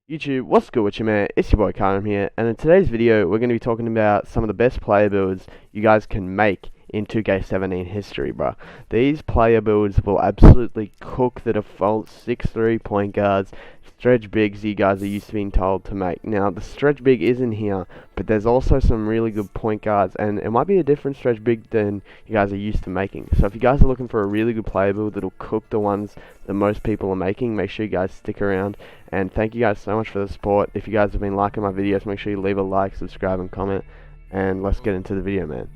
YouTube, what's good with you, man? It's your boy Karim here, and in today's video we're going to be talking about some of the best player builds you guys can make in 2K17 history, bro. These player builds will absolutely cook the default 6'3" point guards, stretch bigs you guys are used to being told to make. Now, the stretch big is in here, but there's also some really good point guards, and it might be a different stretch big than you guys are used to making. So if you guys are looking for a really good player build that'll cook the ones that most people are making, make sure you guys stick around. And thank you guys so much for the support. If you guys have been liking my videos, make sure you leave a like, subscribe, and comment. And let's get into the video, man.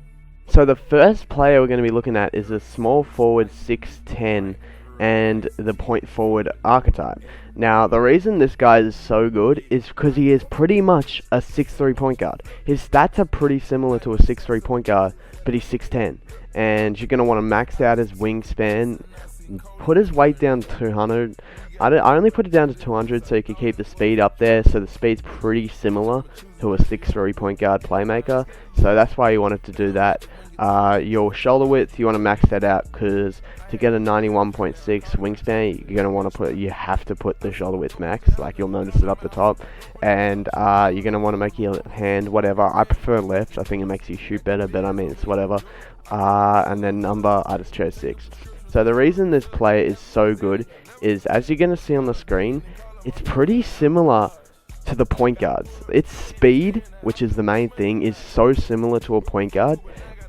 So the first player we're going to be looking at is a small forward 6'10" and the point forward Archetype. Now, the reason this guy is so good is because he is pretty much a 6'3" point guard. His stats are pretty similar to a 6'3" point guard, but he's 6'10". And you're going to want to max out his wingspan, put his weight down to 200. I only put it down to 200 so you can keep the speed up there, so the speed's pretty similar to a 6'3" point guard playmaker, so that's why you wanted to do that. Your shoulder width, you want to max that out, because to get a 91.6 wingspan, you have to put the shoulder width max, like you'll notice it up the top. And you're going to want to make your hand whatever. I prefer left, I think it makes you shoot better, but I mean, it's whatever. And then number, I just chose 6. So the reason this player is so good is, as you're going to see on the screen, it's pretty similar to the point guards. Its speed, which is the main thing, is so similar to a point guard,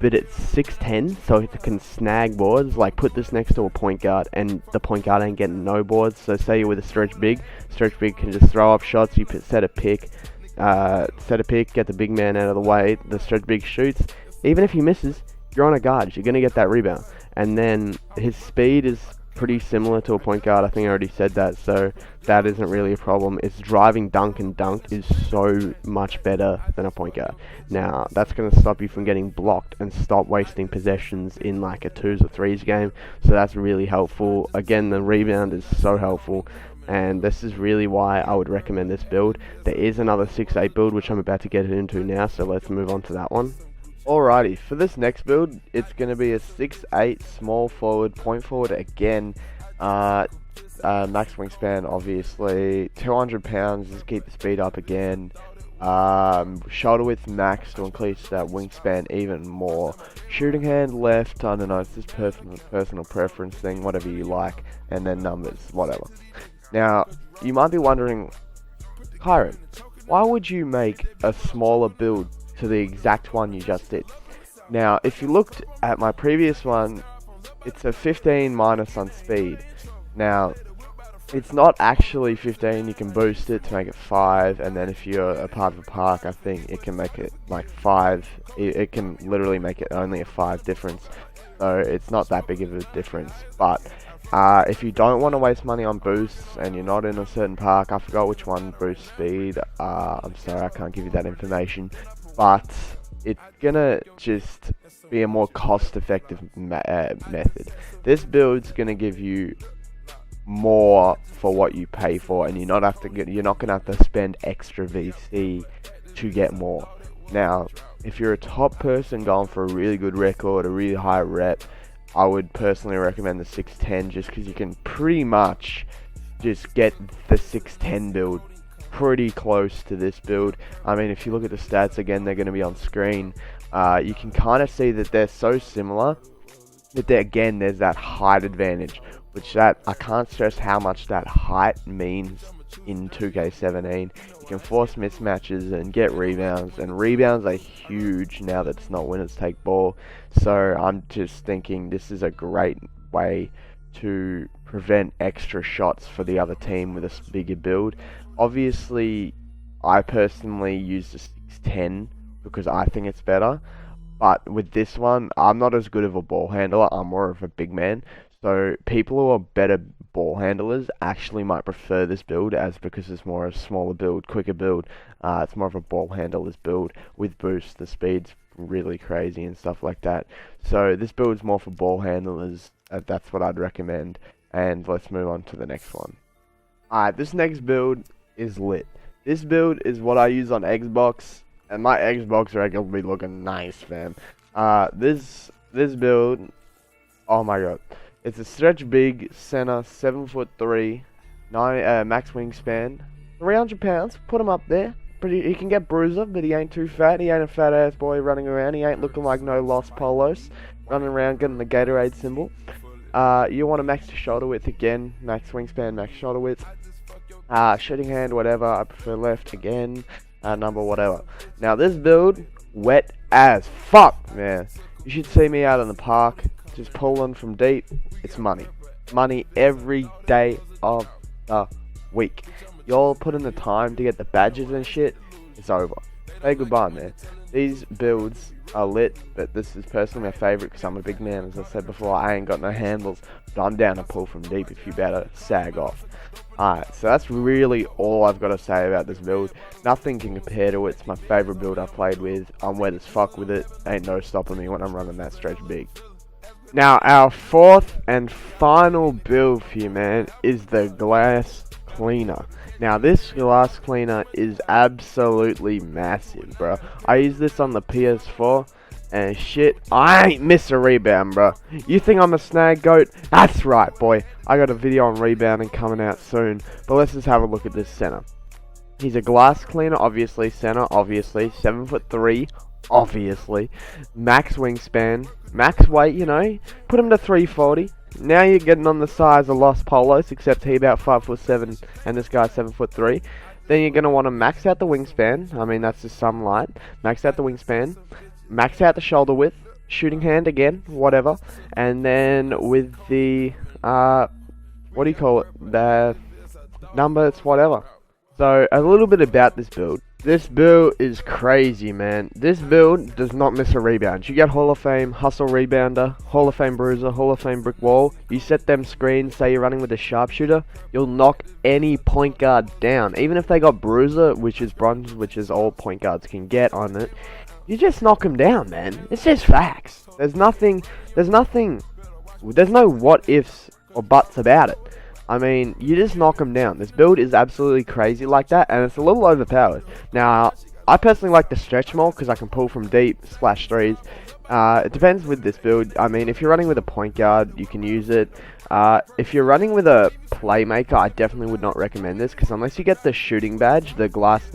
but it's 6'10", so it can snag boards. Like, put this next to a point guard, and the point guard ain't getting no boards. So say you're with a stretch big can just throw up shots. You set a pick, get the big man out of the way, the stretch big shoots. Even if he misses, you're on a guard, you're going to get that rebound. And then his speed is pretty similar to a point guard. I think I already said that, so that isn't really a problem. Its driving dunk and dunk is so much better than a point guard. Now, that's going to stop you from getting blocked and stop wasting possessions in like a 2s or 3s game, so that's really helpful. Again, the rebound is so helpful, and this is really why I would recommend this build. There is another 6'8" build, which I'm about to get into now, so let's move on to that one. Alrighty, for this next build, it's going to be a 6'8" small forward, point forward again. Max wingspan, obviously. 200 pounds, just keep the speed up again. Shoulder width max to increase that wingspan even more. Shooting hand left, I don't know, it's just personal preference thing, whatever you like. And then numbers, whatever. Now, you might be wondering, Kyron, why would you make a smaller build to the exact one you just did? Now, if you looked at my previous one, it's a 15 minus on speed. Now, it's not actually 15, you can boost it to make it 5, and then if you're a part of a park, I think it can make it like 5. It can literally make it only a 5 difference, so it's not that big of a difference. But if you don't want to waste money on boosts and you're not in a certain park, I forgot which one boosts speed, I'm sorry, I can't give you that information, but it's gonna just be a more cost-effective method. This build's gonna give you more for what you pay for, and you're not gonna have to spend extra VC to get more. Now, if you're a top person going for a really good record, a really high rep, I would personally recommend the 6'10", just because you can pretty much just get the 6'10" build pretty close to this build. I mean, if you look at the stats again, they're going to be on screen. You can kind of see that they're so similar, but again, there's that height advantage, which I can't stress how much that height means in 2K17. You can force mismatches and get rebounds, and rebounds are huge now that it's not winners take ball. So I'm just thinking this is a great way to prevent extra shots for the other team with a bigger build. Obviously, I personally use the 6'10" because I think it's better, but with this one, I'm not as good of a ball handler, I'm more of a big man, so people who are better ball handlers actually might prefer this build, because it's more a smaller build, quicker build. It's more of a ball handler's build with boost, the speed's really crazy and stuff like that. So this build's more for ball handlers, that's what I'd recommend, and let's move on to the next one. Alright, this next build is lit. This build is what I use on Xbox, and my Xbox record will be looking nice, fam. This build, oh my god, it's a stretch big center, 7'3", max wingspan, 300 pounds, put him up there. He can get bruiser, but he ain't too fat. He ain't a fat ass boy running around. He ain't looking like no Los Polos, running around getting the Gatorade symbol. You want to max the shoulder width again, max wingspan, max shoulder width. Shooting hand, whatever. I prefer left again. Number, whatever. Now this build, wet as fuck, man. You should see me out in the park, just pulling from deep. It's money. Money every day of the week. Y'all put in the time to get the badges and shit, it's over. Say goodbye, man. These builds are lit, but this is personally my favourite because I'm a big man. As I said before, I ain't got no handles, but I'm down to pull from deep if you better sag off. Alright, so that's really all I've got to say about this build. Nothing can compare to it. It's my favourite build I've played with. I'm wet as fuck with it. Ain't no stopping me when I'm running that stretch big. Now, our fourth and final build for you, man, is the glass cleaner. Now, this glass cleaner is absolutely massive, bro. I use this on the PS4, and shit, I ain't miss a rebound, bro. You think I'm a snag goat? That's right, boy. I got a video on rebounding coming out soon, but let's just have a look at this center. He's a glass cleaner, obviously. Center, obviously. 7'3", obviously. Max wingspan, max weight, you know. Put him to 340. Now you're getting on the size of Los Polos, except he about 5'7", and this guy's 7'3". Then you're gonna want to max out the wingspan. I mean, that's just some light. Max out the wingspan. Max out the shoulder width. Shooting hand again, whatever. And then with the what do you call it? The numbers, whatever. So a little bit about this build. This build is crazy, man. This build does not miss a rebound. You get Hall of Fame hustle rebounder, Hall of Fame bruiser, Hall of Fame brick wall. You set them screens, say you're running with a sharpshooter, you'll knock any point guard down. Even if they got bruiser, which is bronze, which is all point guards can get on it, you just knock them down, man. It's just facts. There's no what ifs or buts about it. I mean, you just knock them down. This build is absolutely crazy like that, and it's a little overpowered. Now, I personally like the stretch more because I can pull from deep / threes. It depends with this build. I mean, if you're running with a point guard, you can use it. If you're running with a playmaker, I definitely would not recommend this because unless you get the shooting badge, the glass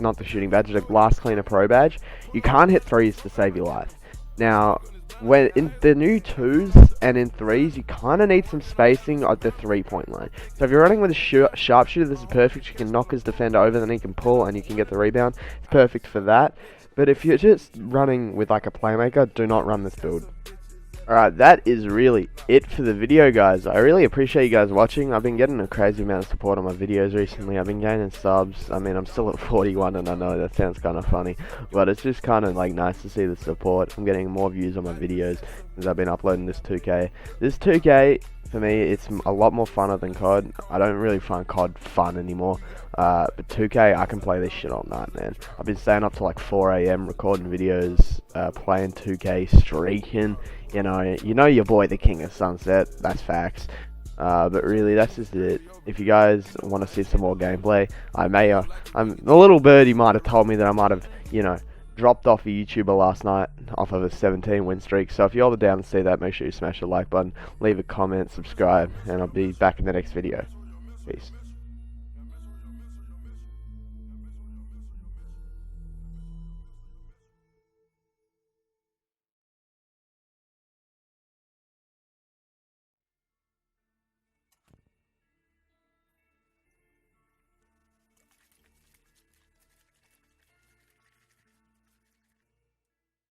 cleaner pro badge, you can't hit threes to save your life. Now, when in the new 2s and in 3s, you kind of need some spacing at the 3-point line. So if you're running with a sharpshooter, this is perfect. You can knock his defender over, then he can pull and you can get the rebound. It's perfect for that. But if you're just running with like a playmaker, do not run this build. Alright, that is really it for the video, guys. I really appreciate you guys watching. I've been getting a crazy amount of support on my videos recently. I've been gaining subs. I mean, I'm still at 41, and I know that sounds kind of funny, but it's just kind of like nice to see the support. I'm getting more views on my videos since I've been uploading this 2K. This 2K, for me, it's a lot more funner than COD. I don't really find COD fun anymore. But 2K, I can play this shit all night, man. I've been staying up to like 4 AM recording videos, playing 2K, streaking. You know your boy the King of Sunset. That's facts. But really, that's just it. If you guys want to see some more gameplay, the little birdie might have told me that I might have, dropped off a YouTuber last night off of a 17 win streak. So if you're all down to see that, make sure you smash the like button, leave a comment, subscribe, and I'll be back in the next video. Peace.